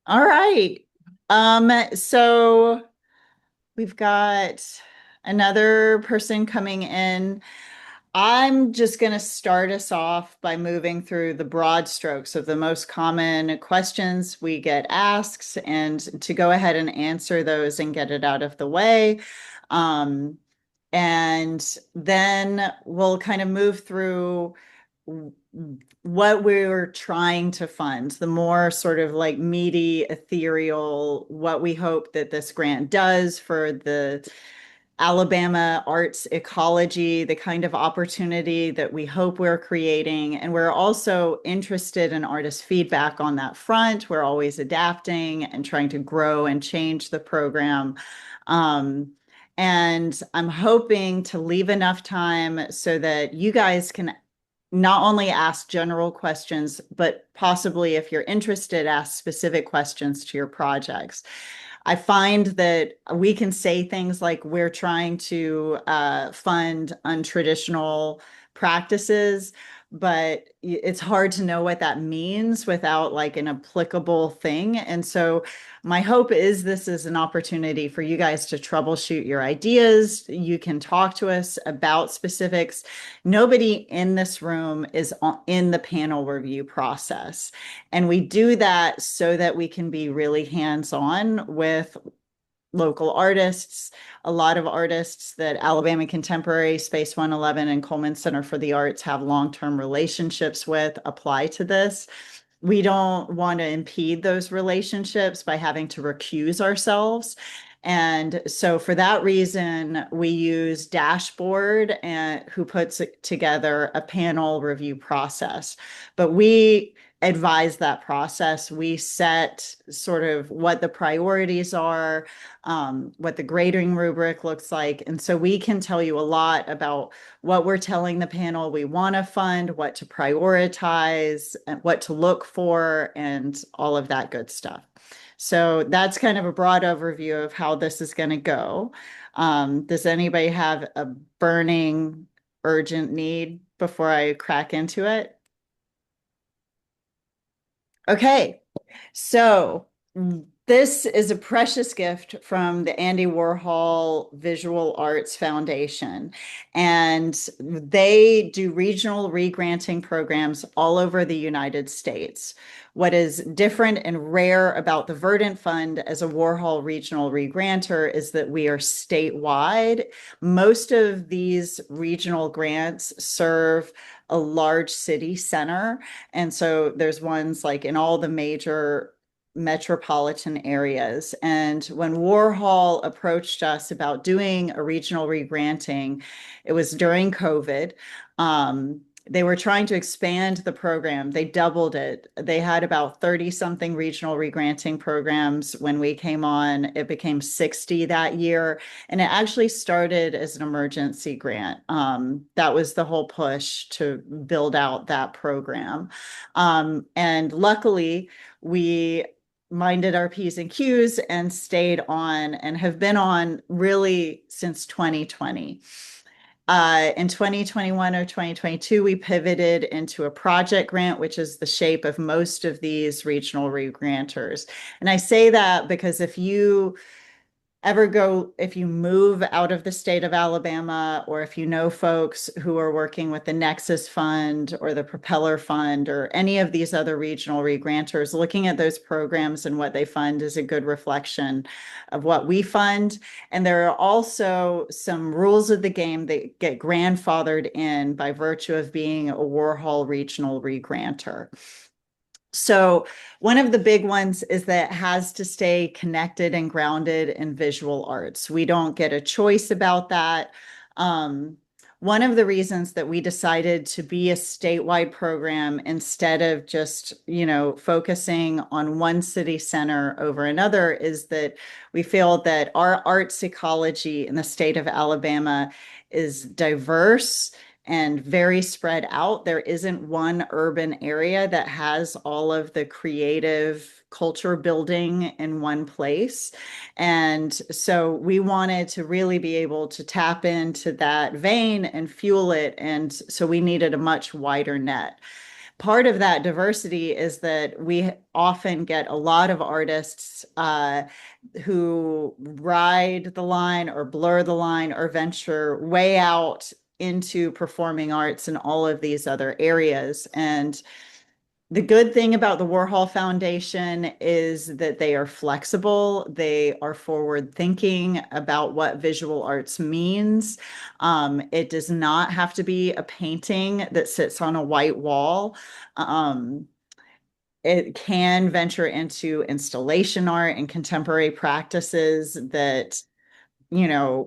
All right. So we've got another person coming in. I'm just going to start us off by moving through the broad strokes of the most common questions we get asked and to go ahead and answer those and get it out of the way. Um, and then we'll kind of move through what we're trying to fund, the more sort of like meaty, ethereal, what we hope that this grant does for the Alabama arts ecology, the kind of opportunity that we hope we're creating. And we're also interested in artist feedback on that front. We're always adapting and trying to grow and change the program. Um, and I'm hoping to leave enough time so that you guys can not only ask general questions, but possibly, if you're interested, ask specific questions to your projects. I find that we can say things like we're trying to fund untraditional practices, but it's hard to know what that means without like an applicable thing. And so my hope is this is an opportunity for you guys to troubleshoot your ideas. You can talk to us about specifics. Nobody in this room is in the panel review process. And we do that so that we can be really hands-on with local artists. A lot of artists that Alabama Contemporary, Space 111, and Coleman Center for the Arts have long-term relationships with apply to this. We don't want to impede those relationships by having to recuse ourselves. And so for that reason, we use Dashboard and who puts together a panel review process. But we advise that process. We set sort of what the priorities are, what the grading rubric looks like. And so we can tell you a lot about what we're telling the panel we want to fund, what to prioritize, and what to look for, and all of that good stuff. So that's kind of a broad overview of how this is going to go. Does anybody have a burning, urgent need before I crack into it? Okay, so this is a precious gift from the Andy Warhol Visual Arts Foundation. And they do regional regranting programs all over the United States. What is different and rare about the Verdant Fund as a Warhol regional regranter is that we are statewide. Most of these regional grants serve a large city center. And so there's ones like in all the major metropolitan areas. And when Warhol approached us about doing a regional regranting, it was during COVID. They were trying to expand the program. They doubled it. They had about 30 something regional regranting programs when we came on. It became 60 that year. And it actually started as an emergency grant. That was the whole push to build out that program. And luckily, we minded our P's and Q's and stayed on and have been on really since 2020. In 2021 or 2022, we pivoted into a project grant, which is the shape of most of these regional regranters. And I say that because if you move out of the state of Alabama, or if you know folks who are working with the Nexus Fund or the Propeller Fund or any of these other regional regranters, looking at those programs and what they fund is a good reflection of what we fund. And there are also some rules of the game that get grandfathered in by virtue of being a Warhol regional regranter. So one of the big ones is that it has to stay connected and grounded in visual arts. We don't get a choice about that. Um, One of the reasons that we decided to be a statewide program instead of just, focusing on one city center over another is that we feel that our arts ecology in the state of Alabama is diverse and very spread out. There isn't one urban area that has all of the creative culture building in one place. And so we wanted to really be able to tap into that vein and fuel it. And so we needed a much wider net. Part of that diversity is that we often get a lot of artists who ride the line or blur the line or venture way out into performing arts and all of these other areas. And the good thing about the Warhol Foundation is that they are flexible. They are forward thinking about what visual arts means. It does not have to be a painting that sits on a white wall. Um, it can venture into installation art and contemporary practices that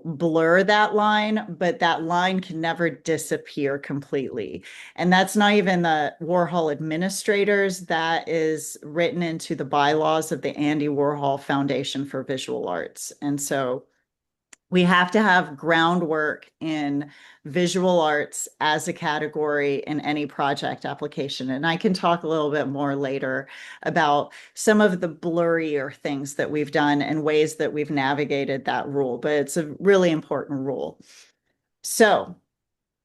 blur that line, but that line can never disappear completely. And that's not even the Warhol administrators. That is written into the bylaws of the Andy Warhol Foundation for Visual Arts. And so we have to have groundwork in visual arts as a category in any project application. And I can talk a little bit more later about some of the blurrier things that we've done and ways that we've navigated that rule, but it's a really important rule. So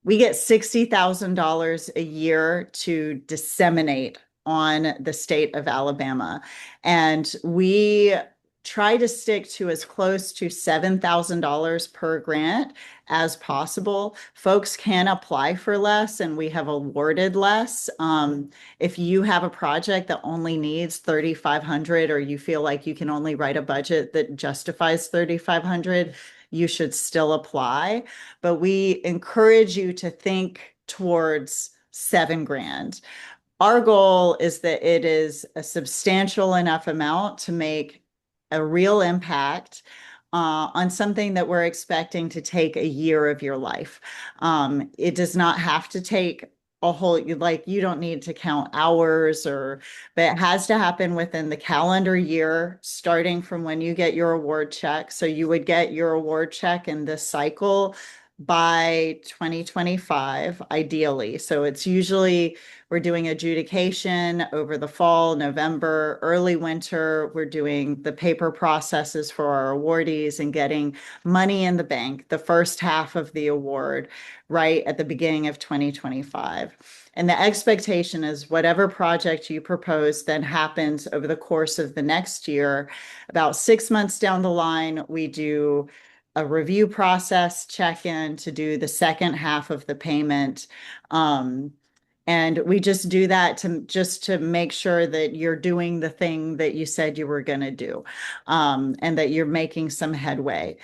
we get $60,000 a year to disseminate on the state of Alabama. And we try to stick to as close to $7,000 per grant as possible. Folks can apply for less, and we have awarded less. If you have a project that only needs 3,500, or you feel like you can only write a budget that justifies 3,500, you should still apply. But we encourage you to think towards 7 grand. Our goal is that it is a substantial enough amount to make a real impact on something that we're expecting to take a year of your life. It does not have to take a whole, like, you don't need to count hours, but it has to happen within the calendar year, starting from when you get your award check. So you would get your award check in this cycle by 2025, ideally. So it's usually we're doing adjudication over the fall, November, early winter. We're doing the paper processes for our awardees and getting money in the bank, the first half of the award, right at the beginning of 2025. And the expectation is whatever project you propose then happens over the course of the next year. About 6 months down the line, we do a review process check in to do the second half of the payment. And we just do that to make sure that you're doing the thing that you said you were going to do, and that you're making some headway.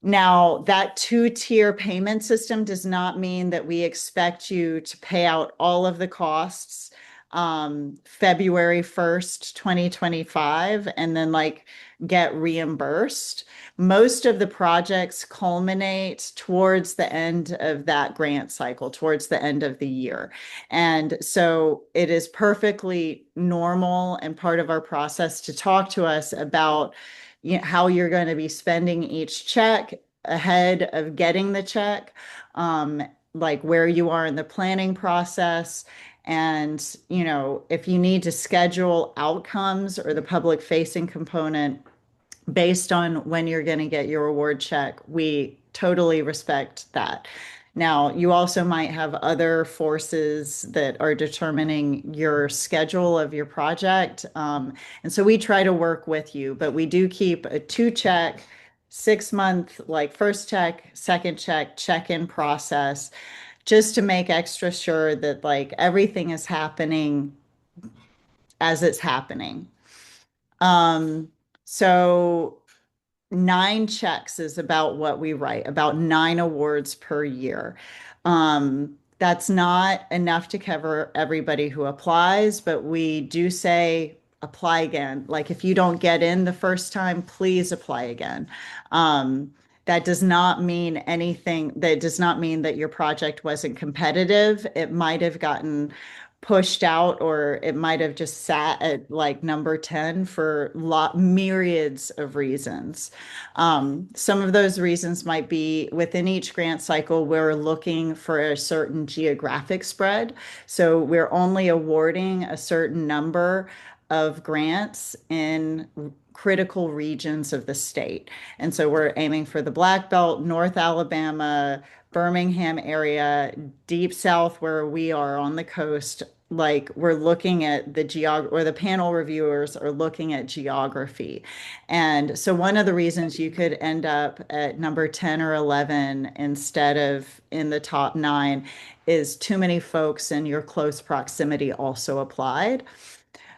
Now, that two-tier payment system does not mean that we expect you to pay out all of the costs February 1st, 2025, and then get reimbursed. Most of the projects culminate towards the end of that grant cycle, towards the end of the year. And so it is perfectly normal and part of our process to talk to us about how you're going to be spending each check ahead of getting the check, like where you are in the planning process. And, if you need to schedule outcomes or the public facing component based on when you're going to get your award check, we totally respect that. Now, you also might have other forces that are determining your schedule of your project. And so we try to work with you, but we do keep a 2 check, 6 month, like first check, second check, check-in process, just to make extra sure that everything is happening as it's happening. So 9 checks is about what we write, about 9 awards per year. That's not enough to cover everybody who applies, but we do say apply again. Like if you don't get in the first time, please apply again. That does not mean anything. That does not mean that your project wasn't competitive. It might have gotten pushed out, or it might have just sat at number 10 for myriads of reasons. Some of those reasons might be within each grant cycle, we're looking for a certain geographic spread. So we're only awarding a certain number of grants in critical regions of the state. And so we're aiming for the Black Belt, North Alabama, Birmingham area, deep south where we are on the coast, like we're looking at the geog or the panel reviewers are looking at geography. And so one of the reasons you could end up at number 10 or 11 instead of in the top nine is too many folks in your close proximity also applied.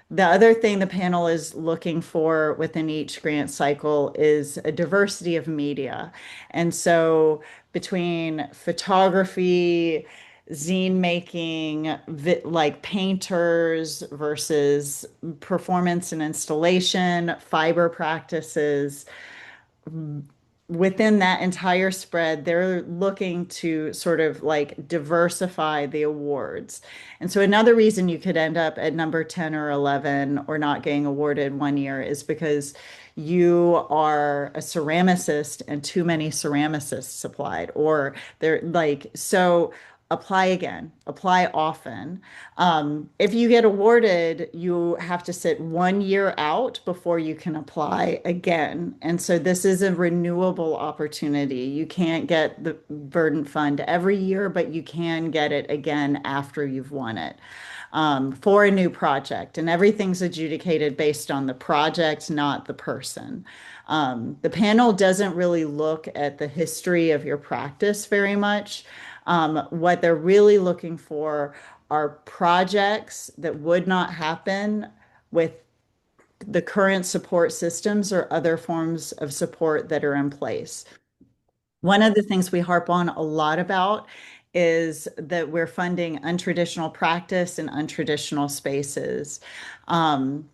The other thing the panel is looking for within each grant cycle is a diversity of media. And so between photography, zine making, like painters versus performance and installation, fiber practices, within that entire spread, they're looking to sort of like diversify the awards. And so another reason you could end up at number 10 or 11 or not getting awarded one year is because you are a ceramicist and too many ceramicists applied, or they're like, so apply again, apply often. If you get awarded, you have to sit 1 year out before you can apply again. And so this is a renewable opportunity. You can't get the Verdant Fund every year, but you can get it again after you've won it for a new project. And everything's adjudicated based on the project, not the person. The panel doesn't really look at the history of your practice very much. What they're really looking for are projects that would not happen with the current support systems or other forms of support that are in place. One of the things we harp on a lot about is that we're funding untraditional practice and untraditional spaces. Um,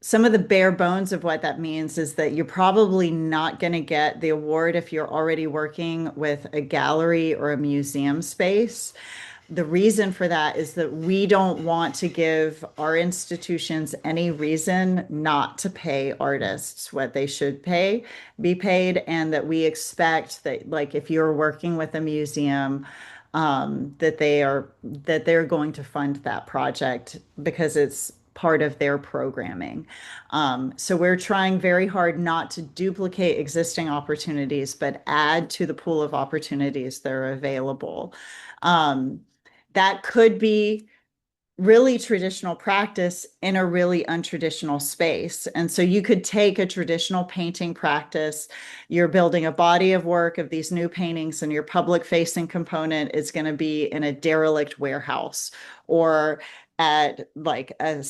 some of the bare bones of what that means is that you're probably not going to get the award if you're already working with a gallery or a museum space. The reason for that is that we don't want to give our institutions any reason not to pay artists what they should be paid, and that we expect that, like, if you're working with a museum, that they're going to fund that project because it's part of their programming. So we're trying very hard not to duplicate existing opportunities, but add to the pool of opportunities that are available. Um, that could be really traditional practice in a really untraditional space. And so you could take a traditional painting practice, you're building a body of work of these new paintings, and your public facing component is going to be in a derelict warehouse or at like a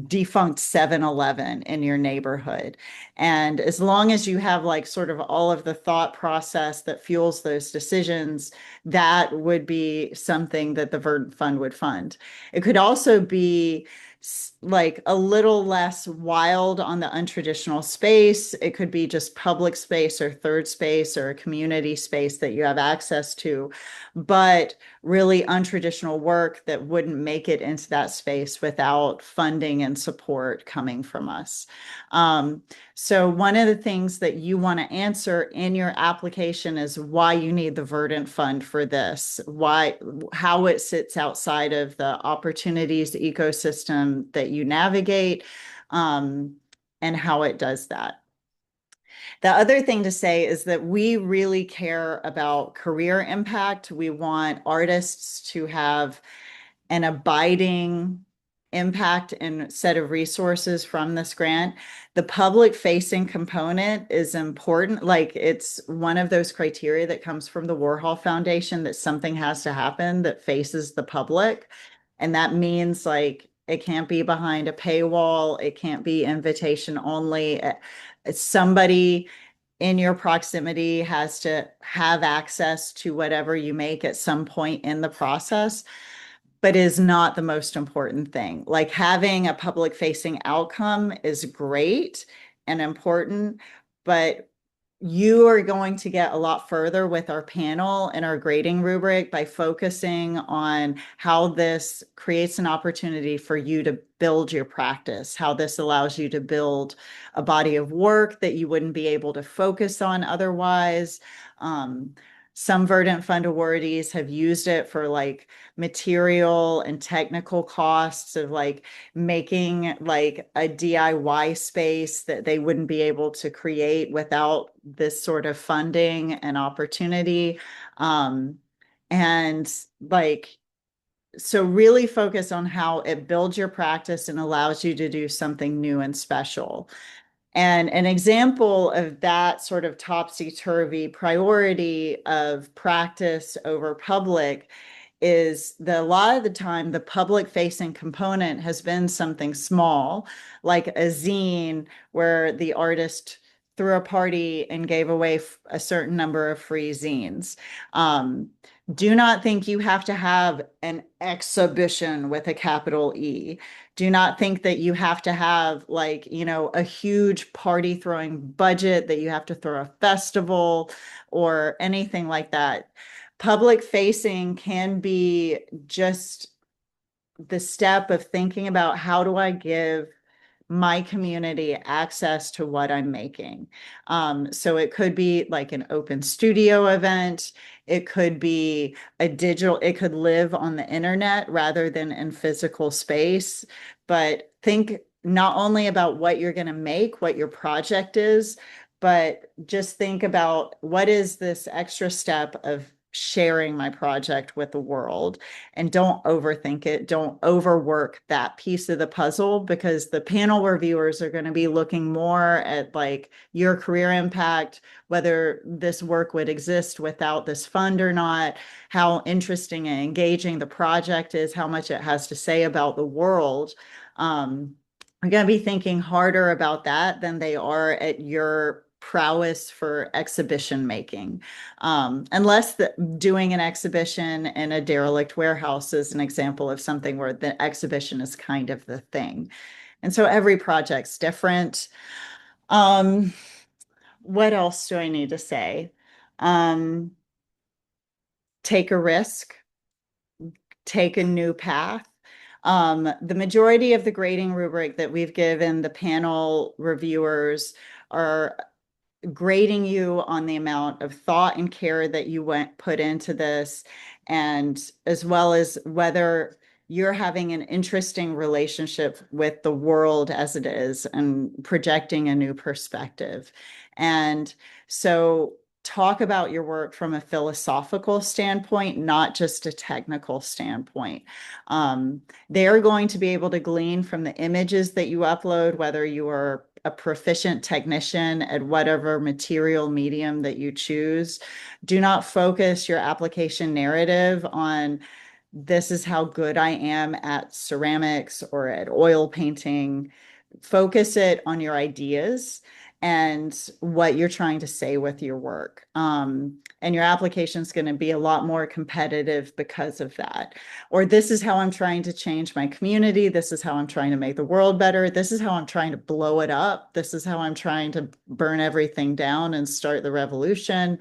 defunct 7-Eleven in your neighborhood. And as long as you have like sort of all of the thought process that fuels those decisions, that would be something that the Verdant Fund would fund. It could also be like a little less wild on the untraditional space. It could be just public space or third space or a community space that you have access to, but really untraditional work that wouldn't make it into that space without funding and support coming from us. Um, so one of the things that you want to answer in your application is why you need the Verdant Fund for this, why, how it sits outside of the opportunities ecosystem that you navigate, and how it does that. The other thing to say is that we really care about career impact. We want artists to have an abiding impact and set of resources from this grant. The public facing component is important. Like, it's one of those criteria that comes from the Warhol Foundation that something has to happen that faces the public. And that means like it can't be behind a paywall, it can't be invitation only. Somebody in your proximity has to have access to whatever you make at some point in the process, but is not the most important thing. Like, having a public facing outcome is great and important, but you are going to get a lot further with our panel and our grading rubric by focusing on how this creates an opportunity for you to build your practice, how this allows you to build a body of work that you wouldn't be able to focus on otherwise. Some Verdant Fund awardees have used it for like material and technical costs of like making like a DIY space that they wouldn't be able to create without this sort of funding and opportunity. And like so really focus on how it builds your practice and allows you to do something new and special. And an example of that sort of topsy-turvy priority of practice over public is a lot of the time the public facing component has been something small, like a zine where the artist threw a party and gave away a certain number of free zines. Um, do not think you have to have an exhibition with a capital E. Do not think that you have to have, like, a huge party throwing budget, that you have to throw a festival or anything like that. Public facing can be just the step of thinking about, how do I give my community access to what I'm making? So it could be like an open studio event. It could be it could live on the internet rather than in physical space. But think not only about what you're going to make, what your project is, but just think about, what is this extra step of sharing my project with the world? And don't overthink it. Don't overwork that piece of the puzzle, because the panel reviewers are going to be looking more at like your career impact, whether this work would exist without this fund or not, how interesting and engaging the project is, how much it has to say about the world. I'm going to be thinking harder about that than they are at your prowess for exhibition making. Unless doing an exhibition in a derelict warehouse is an example of something where the exhibition is kind of the thing. And so every project's different. Um, what else do I need to say? Um, take a risk, take a new path. The majority of the grading rubric that we've given the panel reviewers are grading you on the amount of thought and care that you went put into this, and as well as whether you're having an interesting relationship with the world as it is and projecting a new perspective. And so talk about your work from a philosophical standpoint, not just a technical standpoint. They're going to be able to glean from the images that you upload, whether you are a proficient technician at whatever material medium that you choose. Do not focus your application narrative on, this is how good I am at ceramics or at oil painting. Focus it on your ideas and what you're trying to say with your work. And your application is going to be a lot more competitive because of that. Or, this is how I'm trying to change my community. This is how I'm trying to make the world better. This is how I'm trying to blow it up. This is how I'm trying to burn everything down and start the revolution.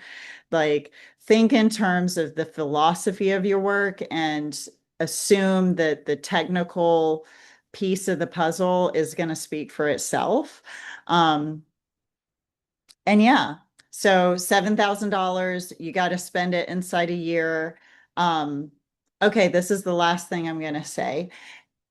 Like, think in terms of the philosophy of your work and assume that the technical piece of the puzzle is going to speak for itself. Um, and yeah, so $7,000, you got to spend it inside a year. Um, okay, this is the last thing I'm going to say.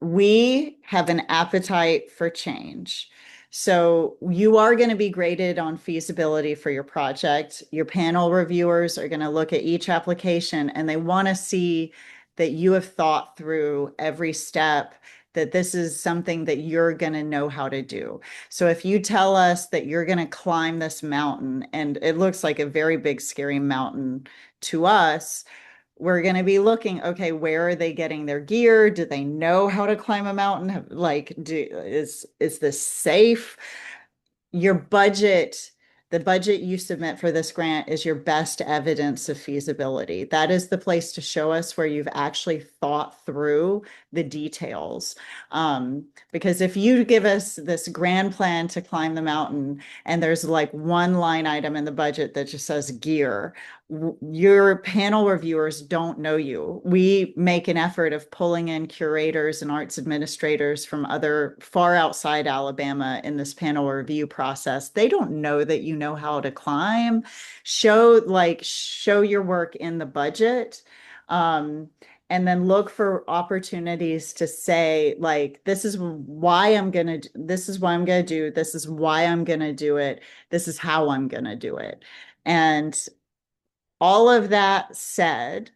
We have an appetite for change. So you are going to be graded on feasibility for your project. Your panel reviewers are going to look at each application and they want to see that you have thought through every step, that this is something that you're going to know how to do. So if you tell us that you're going to climb this mountain, and it looks like a very big, scary mountain to us, we're going to be looking, okay, where are they getting their gear? Do they know how to climb a mountain? Like, is this safe? Your budget, the budget you submit for this grant is your best evidence of feasibility. That is the place to show us where you've actually thought through the details. Because if you give us this grand plan to climb the mountain and there's like one line item in the budget that just says gear, your panel reviewers don't know you. We make an effort of pulling in curators and arts administrators from other far outside Alabama in this panel review process. They don't know that you know how to climb. Show your work in the budget. And then look for opportunities to say, like, this is why I'm going to, this is what I'm going to do. This is why I'm going to do it. This is how I'm going to do it. And all of that said,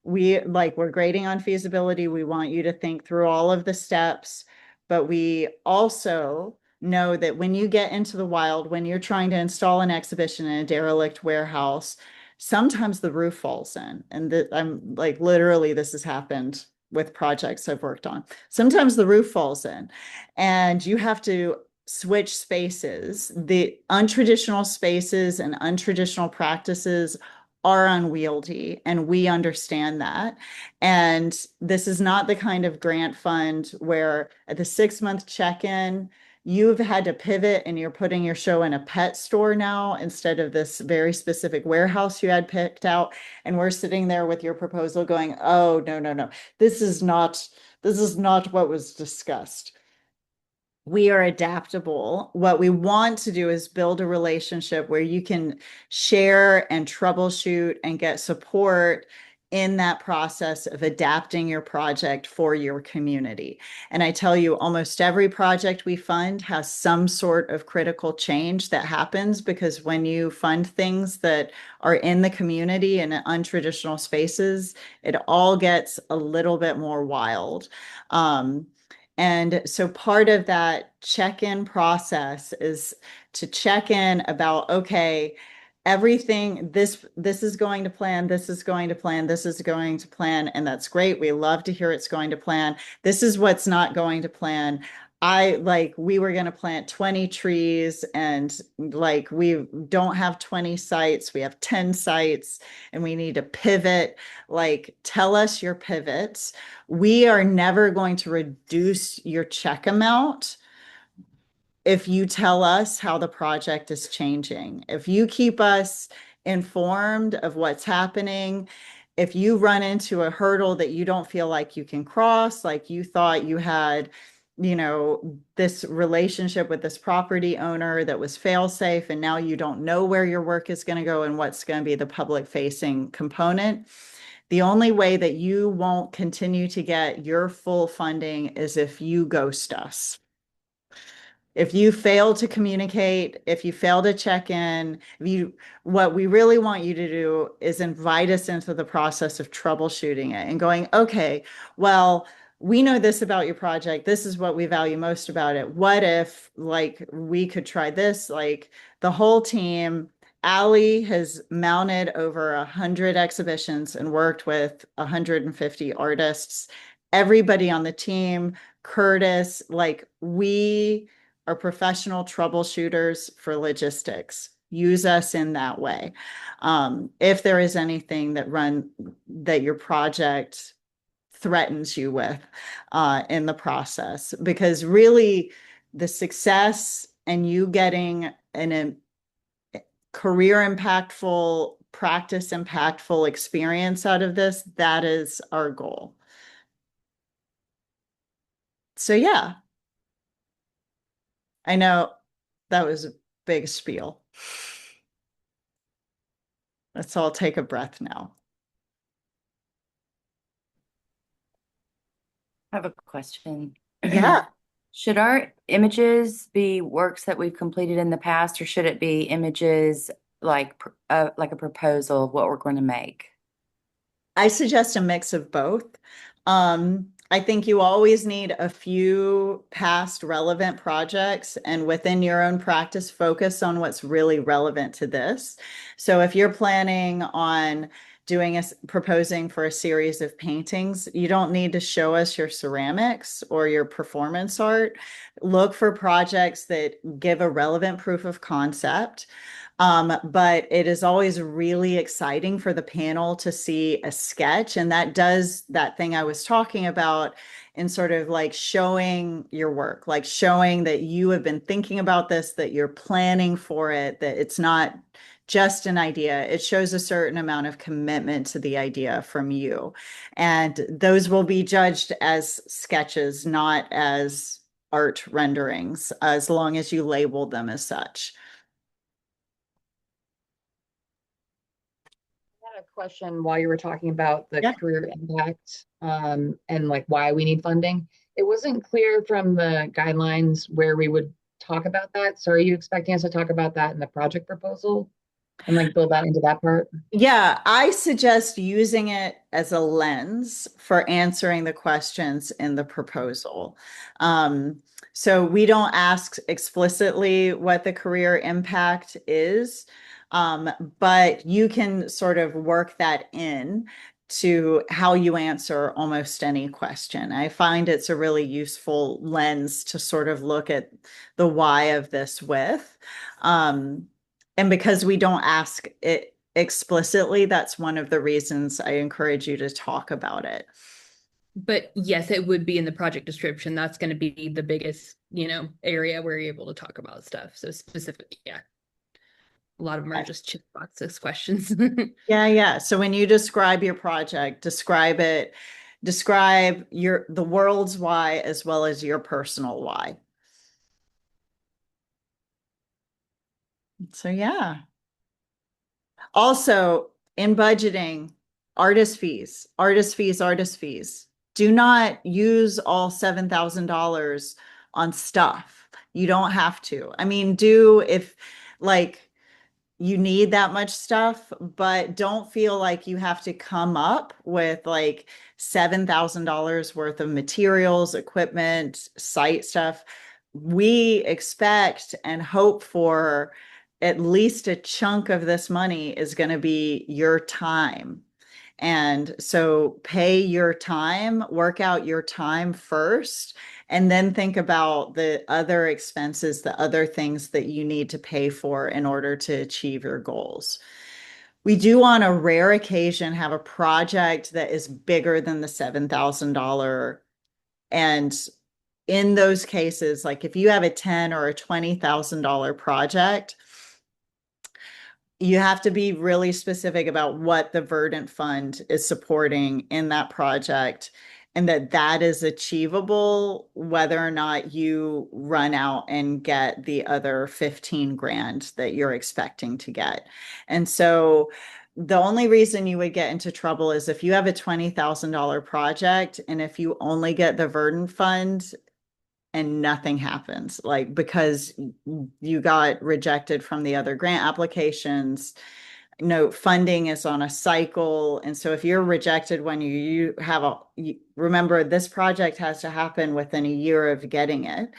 we're grading on feasibility. We want you to think through all of the steps, but we also know that when you get into the wild, when you're trying to install an exhibition in a derelict warehouse, sometimes the roof falls in. And I'm like, literally, this has happened with projects I've worked on. Sometimes the roof falls in, and you have to switch spaces. The untraditional spaces and untraditional practices are unwieldy, and we understand that. And this is not the kind of grant fund where at the 6 month check-in, you've had to pivot and you're putting your show in a pet store now instead of this very specific warehouse you had picked out. And we're sitting there with your proposal going, oh, no, no, no, this is not what was discussed. We are adaptable. What we want to do is build a relationship where you can share and troubleshoot and get support in that process of adapting your project for your community. And I tell you, almost every project we fund has some sort of critical change that happens, because when you fund things that are in the community and in untraditional spaces, it all gets a little bit more wild. And so part of that check-in process is to check in about, okay, everything, this is going to plan, this is going to plan, this is going to plan, and that's great. We love to hear it's going to plan. This is what's not going to plan. We were going to plant 20 trees, and like we don't have 20 sites, we have 10 sites, and we need to pivot. Like, tell us your pivots. We are never going to reduce your check amount if you tell us how the project is changing. If you keep us informed of what's happening, if you run into a hurdle that you don't feel like you can cross, like you thought you had, this relationship with this property owner that was fail safe, and now you don't know where your work is going to go and what's going to be the public facing component. The only way that you won't continue to get your full funding is if you ghost us. If you fail to communicate, if you fail to check in, what we really want you to do is invite us into the process of troubleshooting it and going, okay, well, we know this about your project. This is what we value most about it. What if, like, we could try this? Like, the whole team, Allie has mounted over 100 exhibitions and worked with 150 artists. Everybody on the team, Curtis, like, we are professional troubleshooters for logistics. Use us in that way. If there is anything that your project threatens you with in the process, because really the success and you getting a career impactful, practice impactful experience out of this, that is our goal. So yeah, I know that was a big spiel. Let's all take a breath now. I have a question. Yeah, Should our images be works that we've completed in the past, or should it be images like a proposal of what we're going to make? I suggest a mix of both. I think you always need a few past relevant projects, and within your own practice, focus on what's really relevant to this. So if you're planning on proposing for a series of paintings, you don't need to show us your ceramics or your performance art. Look for projects that give a relevant proof of concept. But it is always really exciting for the panel to see a sketch. And that does that thing I was talking about in sort of like showing your work, like showing that you have been thinking about this, that you're planning for it, that it's not just an idea. It shows a certain amount of commitment to the idea from you. And those will be judged as sketches, not as art renderings, as long as you label them as such. Had a question while you were talking about the Yeah. career impact and like why we need funding. It wasn't clear from the guidelines where we would talk about that. So are you expecting us to talk about that in the project proposal? and like build that into that part? Yeah, I suggest using it as a lens for answering the questions in the proposal. Um, so we don't ask explicitly what the career impact is, um, but you can sort of work that in to how you answer almost any question. I find it's a really useful lens to sort of look at the why of this with. Um, and because we don't ask it explicitly, that's one of the reasons I encourage you to talk about it. But yes, it would be in the project description. That's going to be the biggest, area where you're able to talk about stuff. So specific, yeah. A lot of them are just check boxes questions. Yeah, yeah. So when you describe your project, describe the world's why as well as your personal why. So yeah. Also, in budgeting, artist fees, artist fees, artist fees. Do not use all $7,000 on stuff. You don't have to. I mean, do if like you need that much stuff, but don't feel like you have to come up with like $7,000 worth of materials, equipment, site stuff. We expect and hope for at least a chunk of this money is going to be your time. And so pay your time, work out your time first, and then think about the other expenses, the other things that you need to pay for in order to achieve your goals. We do, on a rare occasion, have a project that is bigger than the $7,000. And in those cases, like if you have a $10,000 or a $20,000 project, you have to be really specific about what the Verdant Fund is supporting in that project and that that is achievable whether or not you run out and get the other 15 grand that you're expecting to get. And so the only reason you would get into trouble is if you have a $20,000 project and if you only get the Verdant Fund and nothing happens, like because you got rejected from the other grant applications. Funding is on a cycle. And so if you're rejected when you have remember this project has to happen within a year of getting it.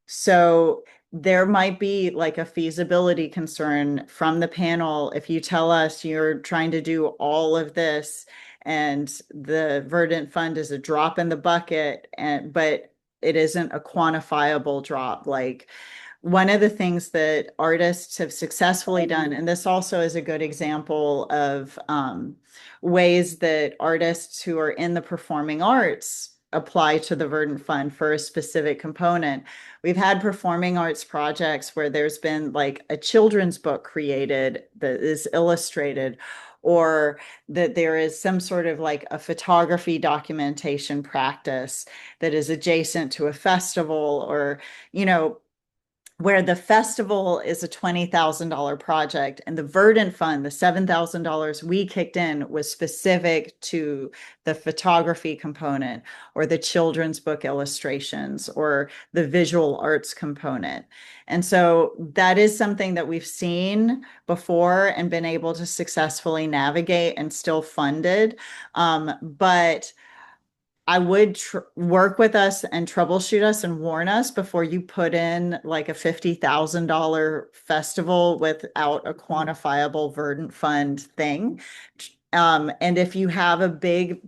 So there might be like a feasibility concern from the panel. If you tell us you're trying to do all of this and the Verdant Fund is a drop in the bucket, but it isn't a quantifiable drop, like one of the things that artists have successfully done, and this also is a good example of ways that artists who are in the performing arts apply to the Verdant Fund for a specific component. We've had performing arts projects where there's been like a children's book created that is illustrated, or that there is some sort of like a photography documentation practice that is adjacent to a festival, or, where the festival is a $20,000 project and the Verdant Fund, the $7,000 we kicked in, was specific to the photography component or the children's book illustrations or the visual arts component. And so that is something that we've seen before and been able to successfully navigate and still funded. But I would work with us and troubleshoot us and warn us before you put in like a $50,000 festival without a quantifiable Verdant Fund thing. And if you have a big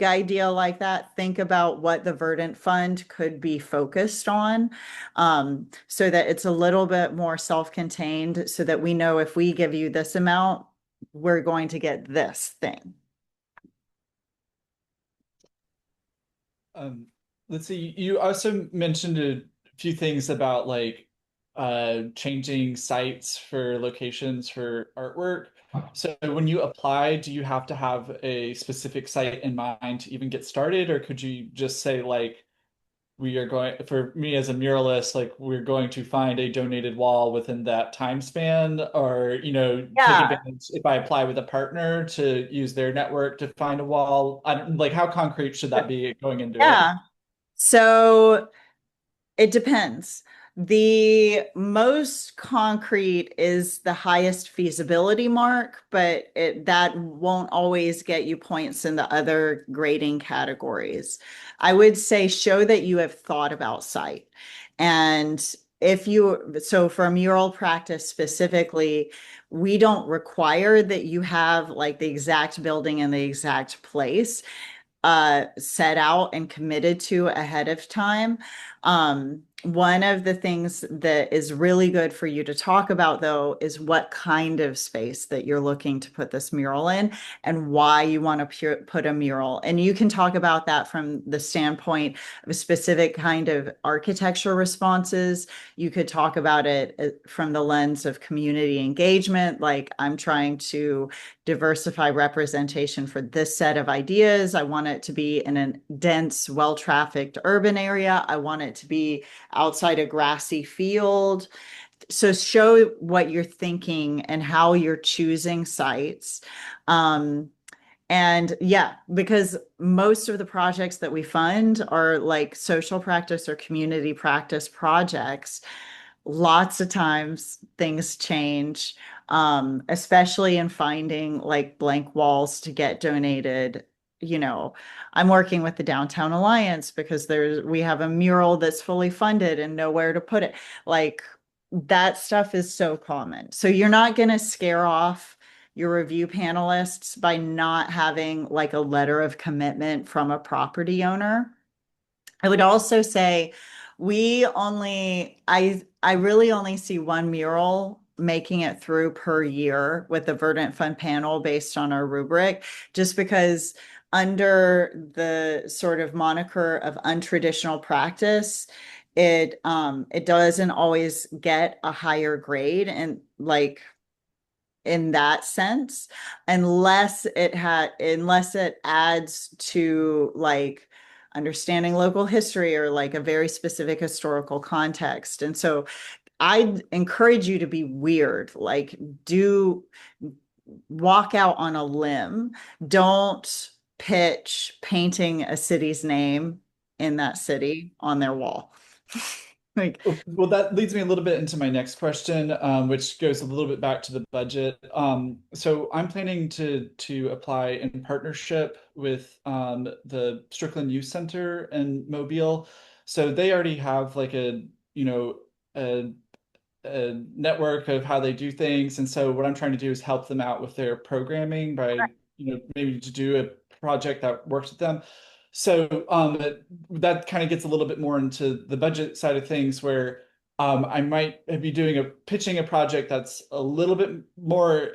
idea like that, think about what the Verdant Fund could be focused on, so that it's a little bit more self-contained, so that we know if we give you this amount, we're going to get this thing. Um, let's see. You also mentioned a few things about like changing sites for locations for artwork. So when you apply, do you have to have a specific site in mind to even get started, or could you just say like we are going, for me as a muralist, like we're going to find a donated wall within that time span, or take Yeah. advantage if I apply with a partner to use their network to find a wall? I don't like how concrete should that be going into it? Yeah. So it depends. The most concrete is the highest feasibility mark, but that won't always get you points in the other grading categories. I would say show that you have thought about site. And so for mural practice specifically, we don't require that you have like the exact building in the exact place set out and committed to ahead of time. One of the things that is really good for you to talk about, though, is what kind of space that you're looking to put this mural in and why you want to put a mural. And you can talk about that from the standpoint of a specific kind of architecture responses. You could talk about it from the lens of community engagement, like I'm trying to diversify representation for this set of ideas. I want it to be in a dense, well-trafficked urban area. I want it to be outside a grassy field. So show what you're thinking and how you're choosing sites. And yeah, because most of the projects that we fund are like social practice or community practice projects. Lots of times things change, especially in finding like blank walls to get donated. You know, I'm working with the Downtown Alliance because we have a mural that's fully funded and nowhere to put it. Like that stuff is so common. So you're not going to scare off your review panelists by not having like a letter of commitment from a property owner. I would also say I really only see one mural making it through per year with the Verdant Fund panel based on our rubric, just because under the sort of moniker of untraditional practice, it doesn't always get a higher grade and like in that sense unless it adds to like understanding local history or like a very specific historical context. And so I encourage you to be weird, like do walk out on a limb. Don't pitch painting a city's name in that city on their wall. Like, Well, that leads me a little bit into my next question, which goes a little bit back to the budget. So I'm planning to apply in partnership with the Strickland Youth Center in Mobile. So they already have like a a network of how they do things. And so what I'm trying to do is help them out with their programming by, maybe to do a project that works with them. So that kind of gets a little bit more into the budget side of things where I might be pitching a project that's a little bit more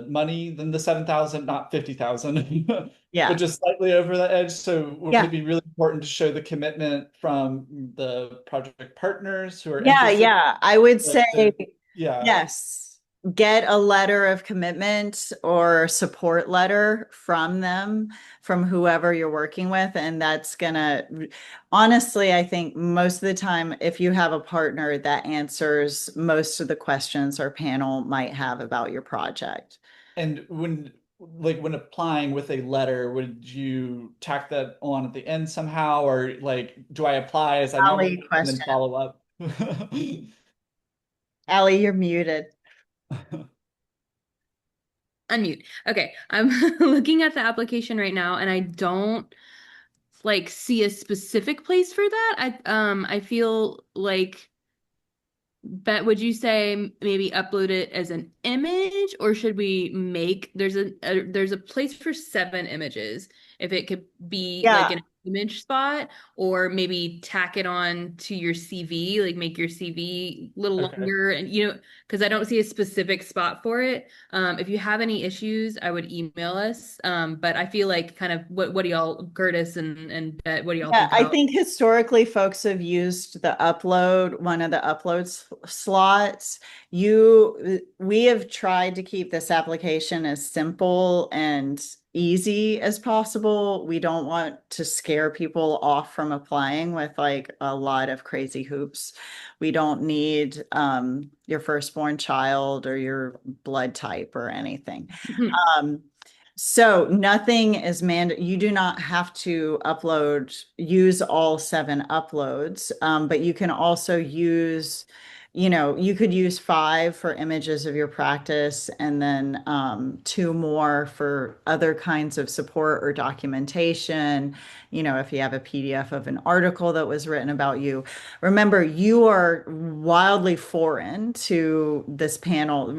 money than the 7,000, not 50,000, but yeah. just slightly over the edge. So would Yeah. it be really important to show the commitment from the project partners who are Yeah, interested? yeah. I would say Yeah. yes. Get a letter of commitment or support letter from them, from whoever you're working with. And that's gonna, honestly, I think most of the time, if you have a partner that answers most of the questions our panel might have about your project. And when applying with a letter, would you tack that on at the end somehow, or like do I apply as I normally Allie would and then question. follow up? Allie, you're muted. Unmute. Okay, I'm looking at the application right now and I don't like see a specific place for that. I feel like but would you say maybe upload it as an image or should we make there's a place for 7 images if it could be like Yeah. an image spot or maybe tack it on to your CV like make your CV a little Okay. longer and because I don't see a specific spot for it. If you have any issues I would email us, but I feel like kind of what do y'all Curtis and what do y'all Yeah, think I about think historically folks have used one of the upload slots. We have tried to keep this application as simple and easy as possible. We don't want to scare people off from applying with like a lot of crazy hoops. We don't need your firstborn child or your blood type or anything. Um, So nothing is you do not have to use all 7 uploads, but you can also use, you could use 5 for images of your practice and then 2 more for other kinds of support or documentation. If you have a PDF of an article that was written about you. Remember, you are wildly foreign to this panel.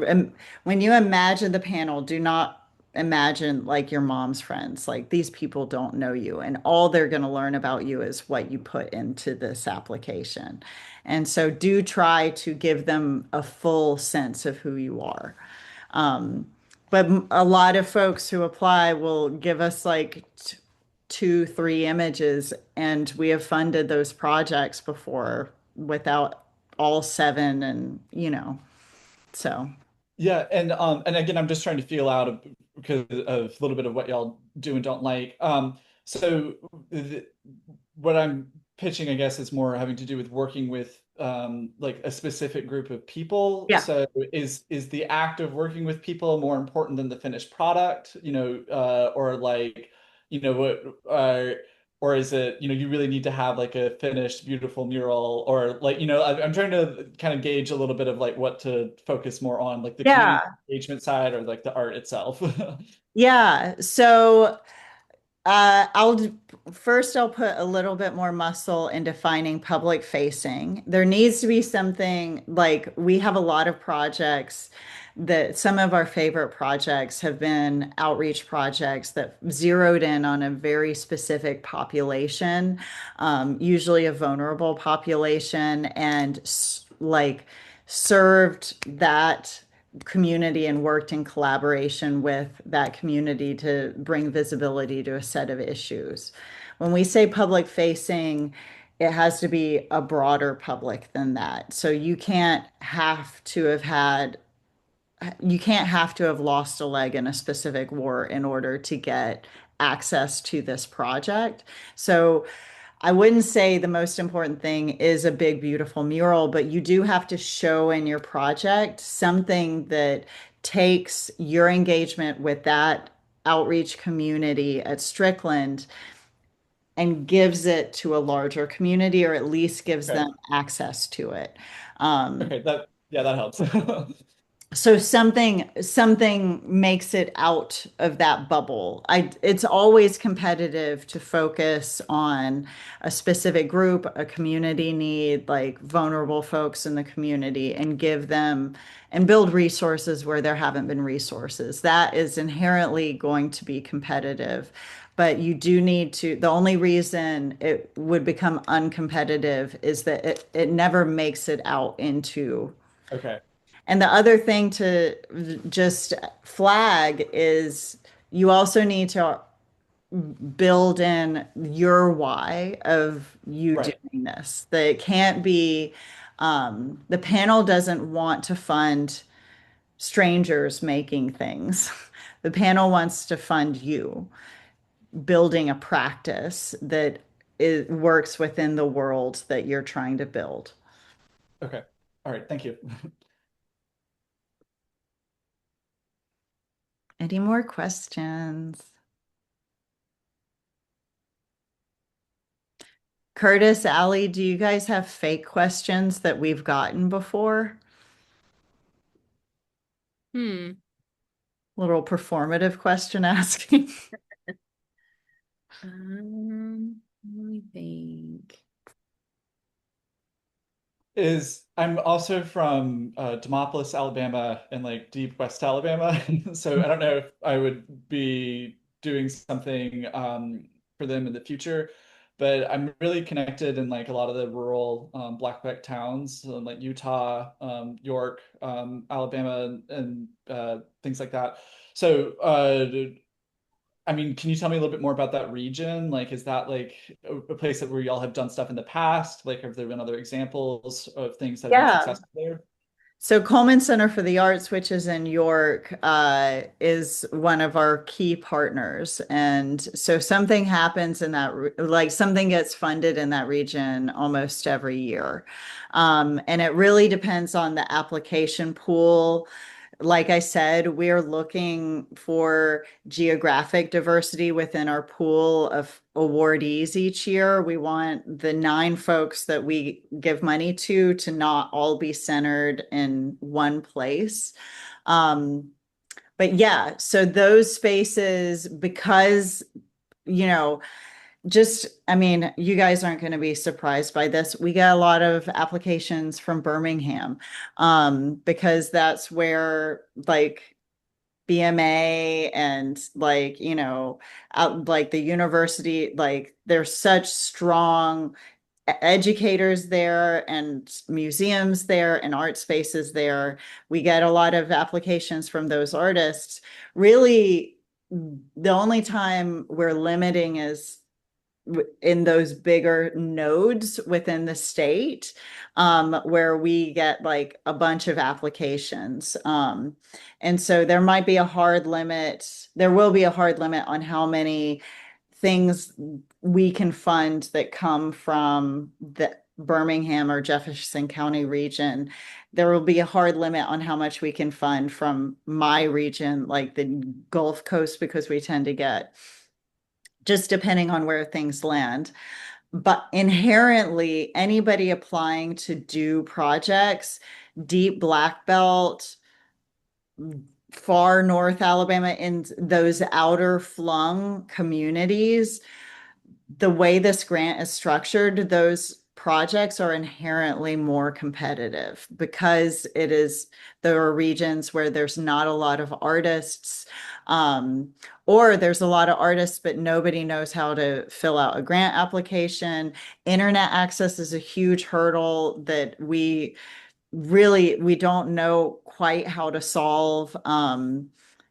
When you imagine the panel, do not imagine like your mom's friends. Like these people don't know you, and all they're going to learn about you is what you put into this application. And so do try to give them a full sense of who you are. Um, but a lot of folks who apply will give us like 2, 3 images, and we have funded those projects before without all 7, and so. Yeah, and again, I'm just trying to feel out because of a little bit of what y'all do and don't like. So the, what I'm pitching, I guess, is more having to do with working with like a specific group of people. Yeah. So is the act of working with people more important than the finished product? Or like, what or is it, you really need to have like a finished, beautiful mural, or like, I'm trying to kind of gauge a little bit of like what to focus more on, like the community Yeah. engagement side or like the art itself. Yeah. So first I'll put a little bit more muscle in defining public facing. There needs to be something like we have a lot of projects that some of our favorite projects have been outreach projects that zeroed in on a very specific population, usually a vulnerable population, and like served that community and worked in collaboration with that community to bring visibility to a set of issues. When we say public facing, it has to be a broader public than that. So you can't have to have lost a leg in a specific war in order to get access to this project. So I wouldn't say the most important thing is a big, beautiful mural, but you do have to show in your project something that takes your engagement with that outreach community at Strickland and gives it to a larger community, or at least gives Okay. them access to it. Um, Okay, that helps. so something makes it out of that bubble. It's always competitive to focus on a specific group, a community need, like vulnerable folks in the community, and give them and build resources where there haven't been resources. That is inherently going to be competitive. But you do need to, the only reason it would become uncompetitive is that it never makes it out into. Okay. And the other thing to just flag is you also need to build in your why of you Right. doing this. That it can't be, the panel doesn't want to fund strangers making things. The panel wants to fund you building a practice that works within the world that you're trying to build. Okay. All right. Thank you. Any more questions? Curtis, Allie, do you guys have fake questions that we've gotten before? Hmm. Little performative question asking. Let me think. I'm also from Demopolis, Alabama, and like deep West Alabama. So I don't know if I would be doing something for them in the future, but I'm really connected in like a lot of the rural Blackback towns, like Utah, York, Alabama, and things like that. So I mean, can you tell me a little bit more about that region? Like, is that like a place that where y'all have done stuff in the past? Like, have there been other examples of things that have been Yeah. successful there? So Coleman Center for the Arts, which is in York, is one of our key partners. And so something happens in like something gets funded in that region almost every year. And it really depends on the application pool. like I said, we're looking for geographic diversity within our pool of awardees each year. We want the 9 folks that we give money to not all be centered in one place. But yeah, so those spaces, because, you know, I mean, you guys aren't going to be surprised by this. We get a lot of applications from Birmingham, because that's where like BMA and like, out like the university, like there's such strong educators there and museums there and art spaces there. We get a lot of applications from those artists. Really, the only time we're limiting is in those bigger nodes within the state, where we get like a bunch of applications. And so there might be a hard limit. There will be a hard limit on how many things we can fund that come from the Birmingham or Jefferson County region. There will be a hard limit on how much we can fund from my region, like the Gulf Coast, because we tend to get, just depending on where things land. But inherently, anybody applying to do projects, deep black belt, far north Alabama, in those outer flung communities, the way this grant is structured, those projects are inherently more competitive because there are regions where there's not a lot of artists, or there's a lot of artists, but nobody knows how to fill out a grant application. Internet access is a huge hurdle that we don't know quite how to solve,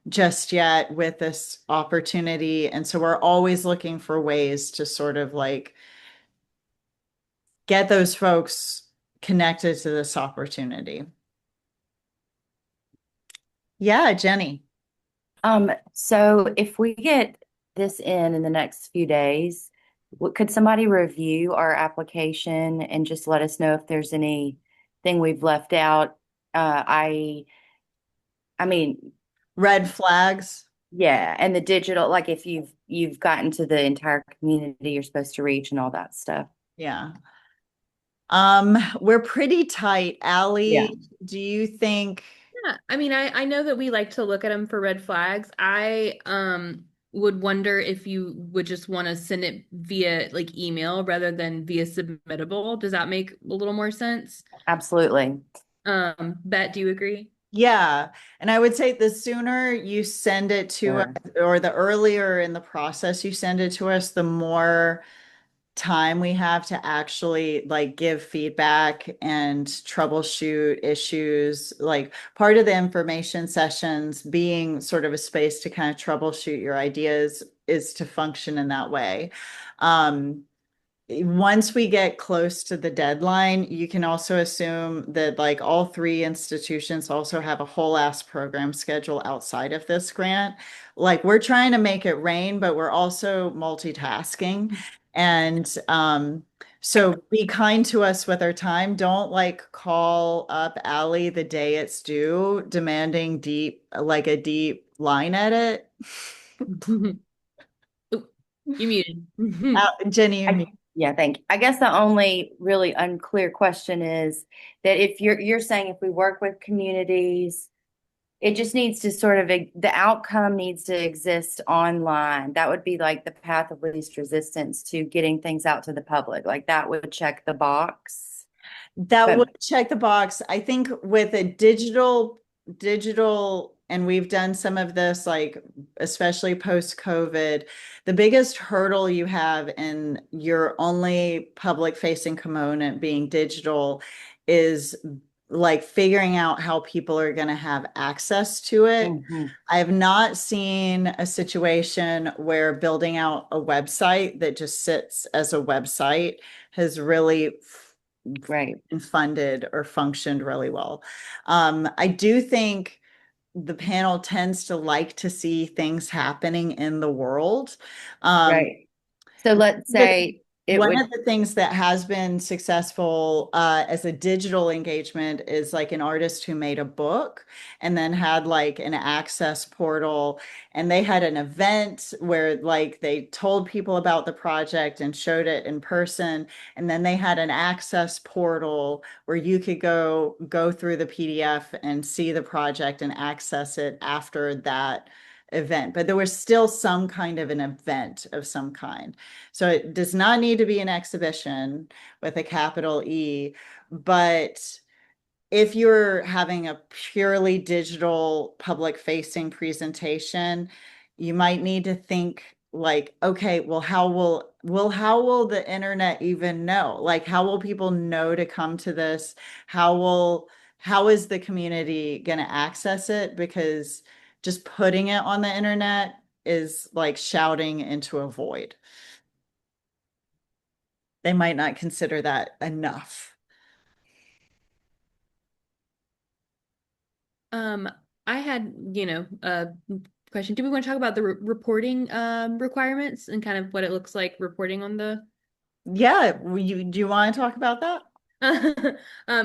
just yet with this opportunity. And so we're always looking for ways to sort of like get those folks connected to this opportunity. Yeah, Jenny. So if we get this in the next few days, could somebody review our application and just let us know if there's anything we've left out? I mean, Red flags. yeah, and the digital, like if you've gotten to the entire community you're supposed to reach and all that stuff. Yeah. We're pretty tight. Yeah. Allie, do you think? Yeah, I mean, I know that we like to look at them for red flags. I would wonder if you would just want to send it via like email rather than via submittable. Does that make a little more sense? Absolutely. Bet, do you agree? Yeah. And I would say the sooner you send it to us, Sure. or the earlier in the process you send it to us, the more time we have to actually like give feedback and troubleshoot issues. Like part of the information sessions being sort of a space to kind of troubleshoot your ideas is to function in that way. Um, Once we get close to the deadline, you can also assume that like all 3 institutions also have a whole ass program schedule outside of this grant. Like we're trying to make it rain, but we're also multitasking. And so be kind to us with our time. Don't like call up Allie the day it's due, demanding like a deep line edit. Oop, you muted. Jenny, you mean? Yeah, thank you. I guess the only really unclear question is that if you're saying if we work with communities, it just needs to sort of the outcome needs to exist online. That would be like the path of least resistance to getting things out to the public. Like that would check the box. That would But check the box. I think with a digital, and we've done some of this, like especially post-COVID, the biggest hurdle you have in your only public facing component being digital is like figuring out how people are going to have access to it. Mhm, I have not seen a situation where building out a website that just sits as a website has really right, been funded or functioned really well. I do think the panel tends to like to see things happening in the world. Um, right. So let's but say it One would. of the things that has been successful as a digital engagement is like an artist who made a book and then had like an access portal. And they had an event where like they told people about the project and showed it in person. And then they had an access portal where you could go through the PDF and see the project and access it after that event. But there was still some kind of an event of some kind. So it does not need to be an exhibition with a capital E, but if you're having a purely digital public facing presentation, you might need to think like, okay, well, how will the internet even know? Like, how will people know to come to this? How is the community going to access it? Because just putting it on the internet is like shouting into a void. They might not consider that enough. Um, I had, a question. Do we want to talk about the reporting requirements and kind of what it looks like reporting on the Yeah, do you want to talk about that?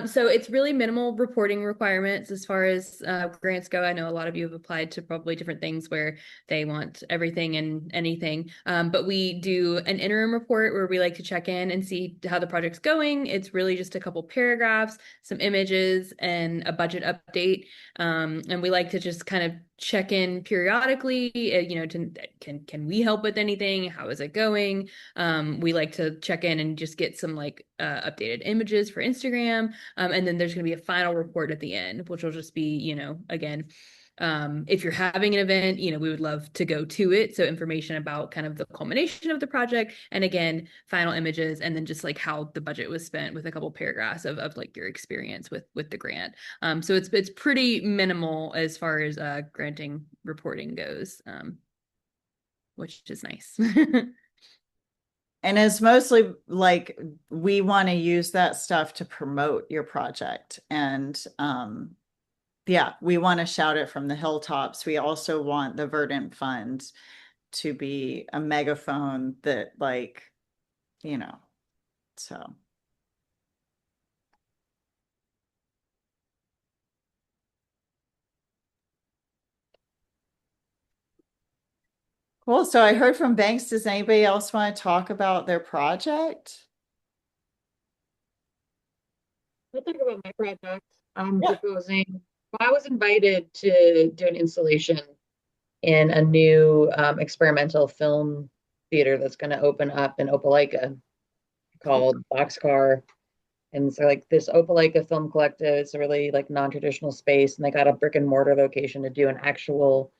So it's really minimal reporting requirements as far as grants go. I know a lot of you have applied to probably different things where they want everything and anything. But we do an interim report where we like to check in and see how the project's going. It's really just a couple paragraphs, some images, and a budget update. And we like to just kind of check in periodically, can we help with anything? How is it going? We like to check in and just get some like updated images for Instagram. And then there's going to be a final report at the end, which will just be, again, if you're having an event, we would love to go to it. So information about kind of the culmination of the project, and again, final images, and then just like how the budget was spent with a couple paragraphs of like your experience with the grant. So it's pretty minimal as far as granting reporting goes, which is nice. And it's mostly like we want to use that stuff to promote your project. And yeah, we want to shout it from the hilltops. We also want the Verdant Fund to be a megaphone that like, you know, so. Cool. So I heard from Banks. Does anybody else want to talk about their project? I'll talk about my project. I'm Yeah. proposing, well, I was invited to do an installation in a new experimental film theater that's going to open up in Opelika Cool. called Boxcar. And so like this Opelika Film Collective is a really like non-traditional space, and they got a brick and mortar location to do an actual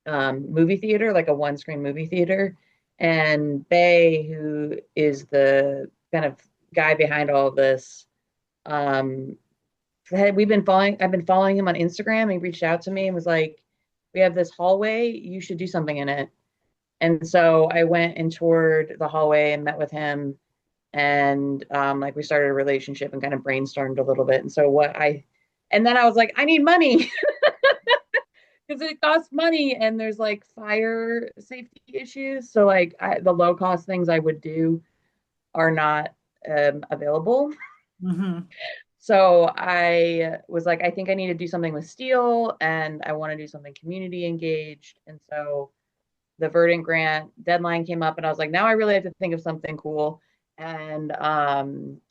movie theater, like a one-screen movie theater. And Bay, who is the kind of guy behind all of this, um, I've been following him on Instagram. He reached out to me and was like, "We have this hallway. You should do something in it." And so I went and toured the hallway and met with him, and like we started a relationship and kind of brainstormed a little bit. And so and then I was like, I need money because it costs money, and there's like fire safety issues. So like the low cost things I would do are not available. Mhm. So I was like, I think I need to do something with steel, and I want to do something community engaged. And so the Verdant grant deadline came up, and I was like, now I really have to think of something cool. And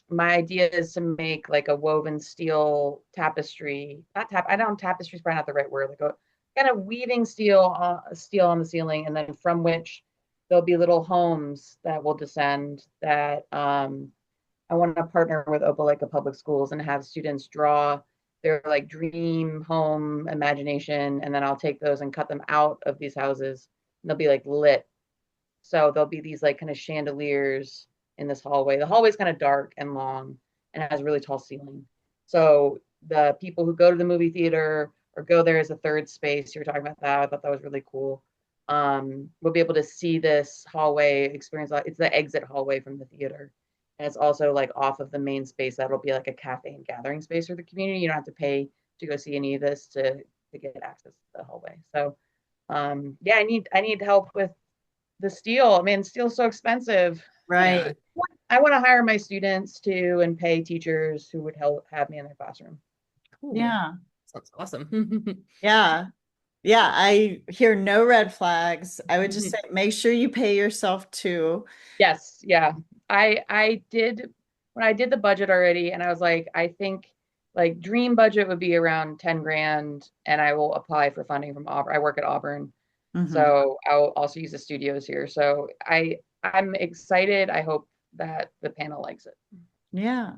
my idea is to make like a woven steel tapestry. Not tap. I don't. Tapestry is probably not the right word. Like a kind of weaving steel on the ceiling, and then from which there'll be little homes that will descend. That I want to partner with Opelika Public Schools and have students draw their like dream home imagination, and then I'll take those and cut them out of these houses. And they'll be like lit. So there'll be these like kind of chandeliers in this hallway. The hallway's kind of dark and long and it has a really tall ceiling. So the people who go to the movie theater or go there as a third space, you were talking about that. I thought that was really cool. We'll be able to see this hallway experience. It's the exit hallway from the theater. And it's also like off of the main space. That'll be like a cafe and gathering space for the community. You don't have to pay to go see any of this to get access to the hallway. So yeah, I need help with the steel. I mean, steel's so expensive. Right. Yeah. I want to hire my students too and pay teachers who would help have me in their classroom. Cool. Yeah. Sounds awesome. Yeah. Yeah. I hear no red flags. I would just say make sure you pay yourself too. Yes, yeah. I did when I did the budget already, and I was like, I think like dream budget would be around 10 grand, and I will apply for funding from Auburn. I work at Auburn, Hmm. so I'll also use the studios here. So I'm excited. I hope that the panel likes it. Yeah.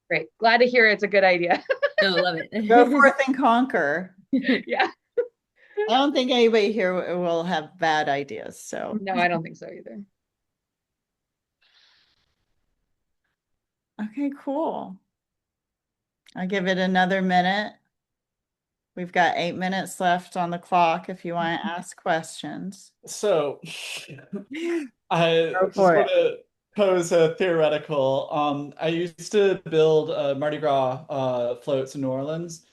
Great. Glad to hear it's a good idea. No, I love Go it. forth and conquer. Yeah. I don't think anybody here will have bad ideas. So, No, I don't think so either. okay, cool. I'll give it another minute. We've got 8 minutes left on the clock if you want to ask questions. So I Go just for want it. to pose a theoretical. I used to build Mardi Gras floats in New Orleans.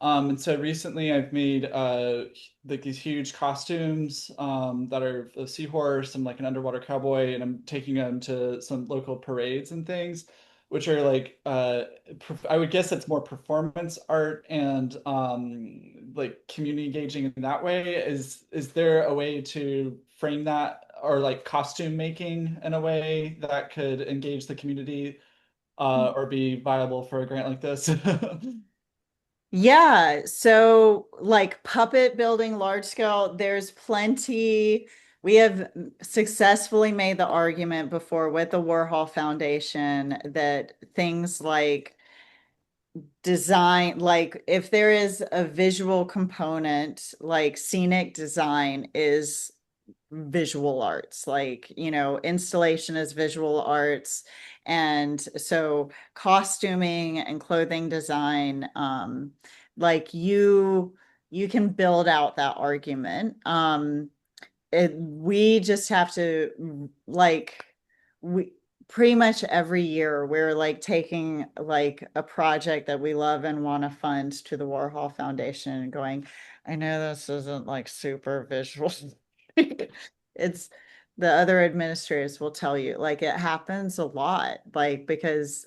And so recently I've made like these huge costumes that are a seahorse and like an underwater cowboy, and I'm taking them to some local parades and things, which are like I would guess it's more performance art and like community engaging in that way. Is there a way to frame that or like costume making in a way that could engage the community or be viable for a grant like this? Yeah, so like puppet building large scale, there's plenty. We have successfully made the argument before with the Warhol Foundation that things like design, like if there is a visual component, like scenic design is visual arts, like, installation is visual arts. And so costuming and clothing design, like you can build out that argument. We just have to like we pretty much every year we're like taking like a project that we love and want to fund to the Warhol Foundation and going, I know this isn't like super visual. It's the other administrators will tell you like it happens a lot, like because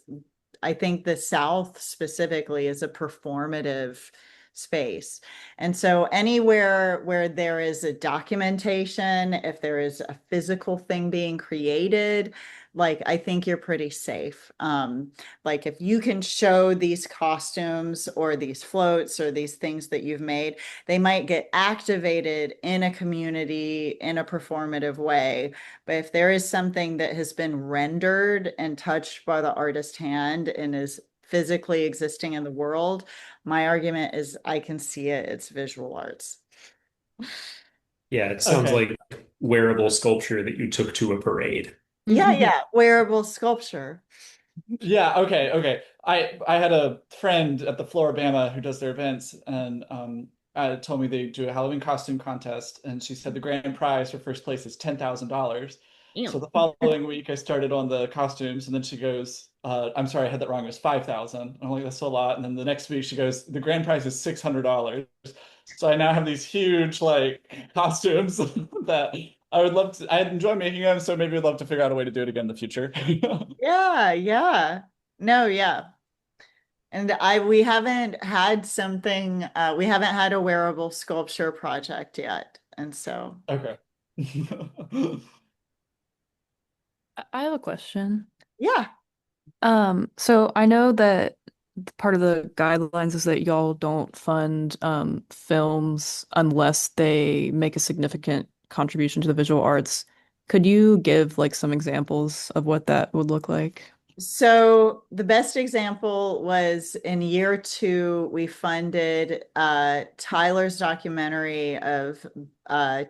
I think the South specifically is a performative space. And so anywhere where there is a documentation, if there is a physical thing being created, like I think you're pretty safe. Like if you can show these costumes or these floats or these things that you've made, they might get activated in a community in a performative way. But if there is something that has been rendered and touched by the artist hand and is physically existing in the world, my argument is I can see it. It's visual arts. Yeah, it sounds Okay. like wearable sculpture that you took to a parade. Yeah, yeah. Wearable sculpture. Yeah, okay, okay. I had a friend at the Floribama who does their events, and told me they do a Halloween costume contest, and she said the grand prize for first place is $10,000. So Damn. the following week I started on the costumes, and then she goes, I'm sorry, I had that wrong. It was 5,000. I'm like, that's a lot. And then the next week she goes, the grand prize is $600. So I now have these huge like costumes that I would love to, I enjoy making them, so maybe I'd love to figure out a way to do it again in the future. Yeah, yeah. No, yeah. And we haven't had something, we haven't had a wearable sculpture project yet. And so, Okay. I have a question. yeah. So I know that part of the guidelines is that y'all don't fund films unless they make a significant contribution to the visual arts. Could you give like some examples of what that would look like? So the best example was in year two, we funded Tyler's documentary of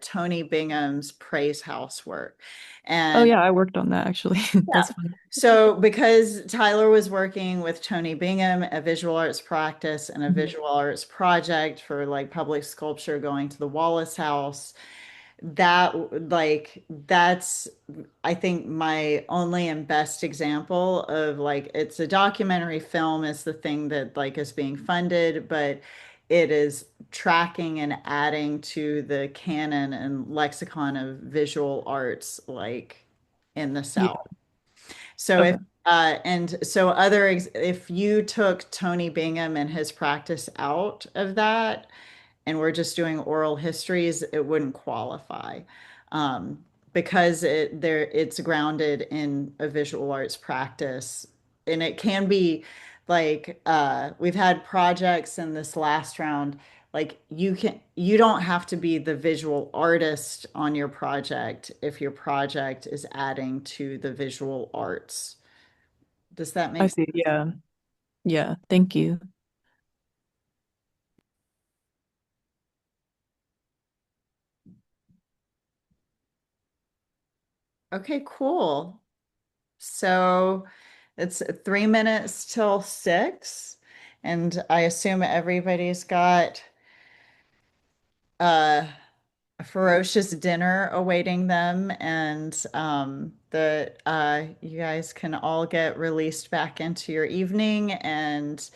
Tony Bingham's Praise House work. Oh And yeah, I worked on that actually. yeah, That's fun. so because Tyler was working with Tony Bingham, a visual arts practice and a Mhm. visual arts project for like public sculpture going to the Wallace House, that's I think my only and best example of like it's a documentary film is the thing that like is being funded, but it is tracking and adding to the canon and lexicon of visual arts like in the Yeah. South. So Okay. if you took Tony Bingham and his practice out of that, and we're just doing oral histories, it wouldn't qualify. Um, because it's grounded in a visual arts practice. And it can be like we've had projects in this last round, like you don't have to be the visual artist on your project if your project is adding to the visual arts. Does that I make see. sense? Yeah. Yeah. Thank you. Okay, cool. So it's 3 minutes till 6, and I assume everybody's got uh, a ferocious dinner awaiting them, and you guys can all get released back into your evening. And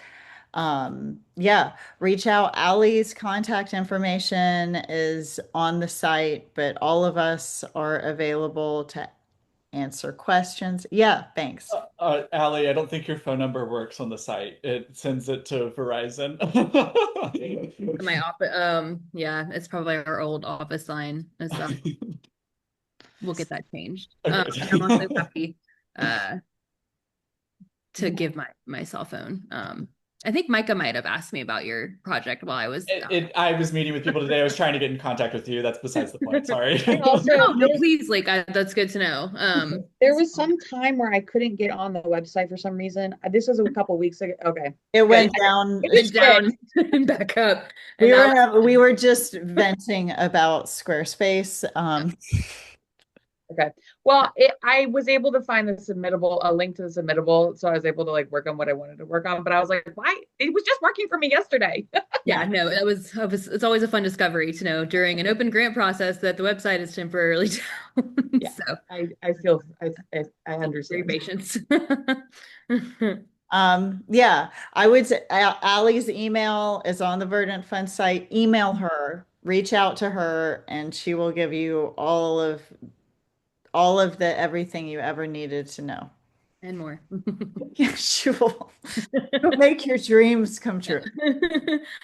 yeah, reach out. Allie's contact information is on the site, but all of us are available to answer questions. Yeah, thanks. Allie, I don't think your phone number works on the site. It sends it to Verizon. My office, yeah, it's probably our old office line. So we'll get that changed. I'm also Okay. happy uh to give my cell phone. I think Micah might have asked me about your project while I was I was meeting with people today. I was trying to get in contact with you. That's besides the point. Sorry. I also no, please, like that's good to know. there was some time where I couldn't get on the website for some reason. This was a couple weeks ago. Okay, It good. went down. It was Went down fixed. and back up. We And that we were just venting about Squarespace. Okay. Well, I was able to find a link to the submittable, so I was able to like work on what I wanted to work on. But I was like, why? It was just working for me yesterday. yeah, no, it's always a fun discovery to know during an open grant process that the website is temporarily down. Yeah, So I feel I for your understand. patience. Yeah, I would say Allie's email is on the Verdant Fund site. Email her, reach out to her, and she will give you all of the everything you ever needed to know. And more. Yeah, she'll make your dreams come true.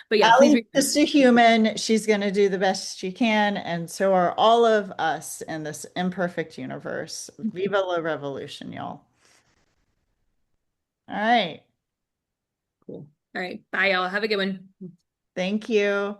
But yeah, please Allie's reach out. just a human. She's going to do the best she can, and so are all of us in this imperfect universe. Viva la revolution, y'all. All right. Cool. All right. Bye, y'all. Have a good one. Thank you.